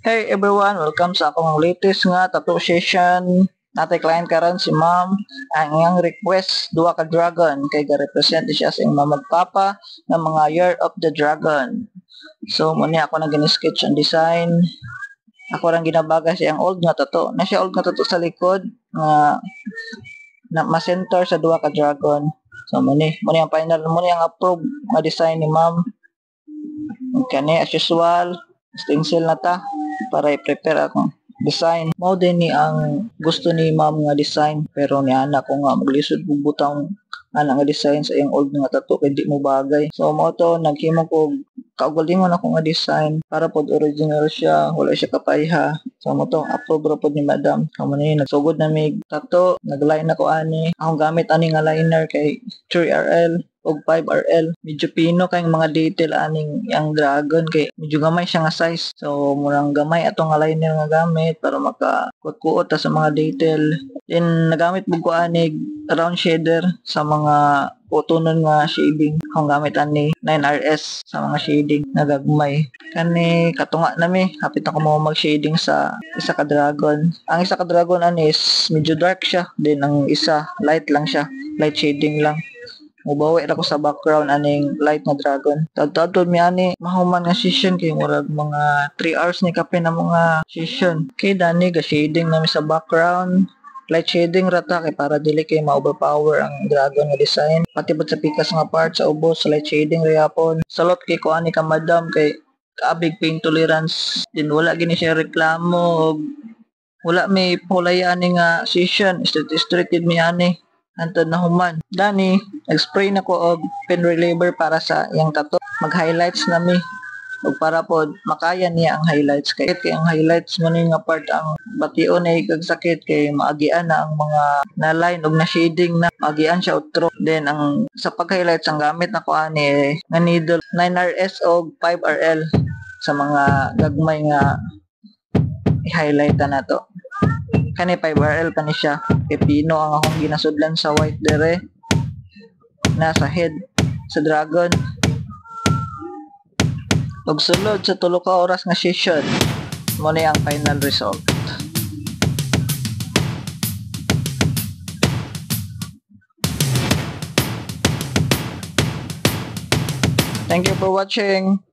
Hey everyone, welcome sa akong latest nga tattoo session. Natay client karon si ma'am. Ang iyang request, duha ka dragon kay ga-represent siya sa imong magpapa ng mga Year of the Dragon. So muna ako na gini-sketch ang design. Ako lang ginabaga siyang old nga tattoo. Na siya old nga tattoo sa likod nga na ma-center sa duha ka dragon. So muna ang final, muna ang approve nga design ni ma'am. Kani as usual, stencil na ta para i-prepare akong design. Mao din ni ang gusto ni ma'am nga design, pero ni ana ko nga maglisod og butang ana nga design sa iyang old nga tattoo kay di mo bagay. So mao to naghimo ko kaugalingon ako nga design para pod original siya, wala siya kapayha. So mo to approve ra pod ni madam. Kamo ni nagsugod na mig tattoo, nagline ako ani. Akong gamit ani nga liner kay 3RL og 5RL. Medyo pino kay mga detail aning yang dragon kay medyo gamay siya nga size. So murang gamay atong nga liner nga gamit para makakuot ta sa mga detail. Then nagamit mo ko anig round shader sa mga utonon nga shading. Akong gamit ani 9RS sa mga shading na gagmay. Kani katunga nami, hapit ako mo mag-shading sa isa ka dragon. Ang isa ka dragon ani is medyo dark siya, then ang isa light lang siya, light shading lang. Mubawi ra ko sa background aning light nga dragon. Tawtad mi ani mahuman nga session kay murag mga 3 hours ni kape na mga session. Kay dani ga shading nami sa background. Light shading rata kay para dili kay ma-overpower ang dragon nga design. Pati bud sa pikas nga part sa ubos light shading ra yapon. Salot kay ko ani ka madam kay kaabig pain tolerance. Din wala gini siya reklamo og wala may pulayan ani nga session. Straight mi ani. Antod na human. Dani, nag-spray na ko og pen reliever para sa iyang tattoo. Mag-highlights na mi. Ug para pod makaya niya ang highlights kay ang highlights mo ni nga part ang bation ay kag sakit kay maagian na ang mga na line ug na shading na maagian siya outro. Then ang sa pag-highlights ang gamit na ko ani nga needle 9RS og 5RL sa mga gagmay nga i-highlight na to. Kani 5RL pa ni siya. Pepino ang akong ginasudlan sa white dere na sa head sa dragon. Ug sulod sa 3 ka oras nga session, mo ni ang final result. Thank you for watching.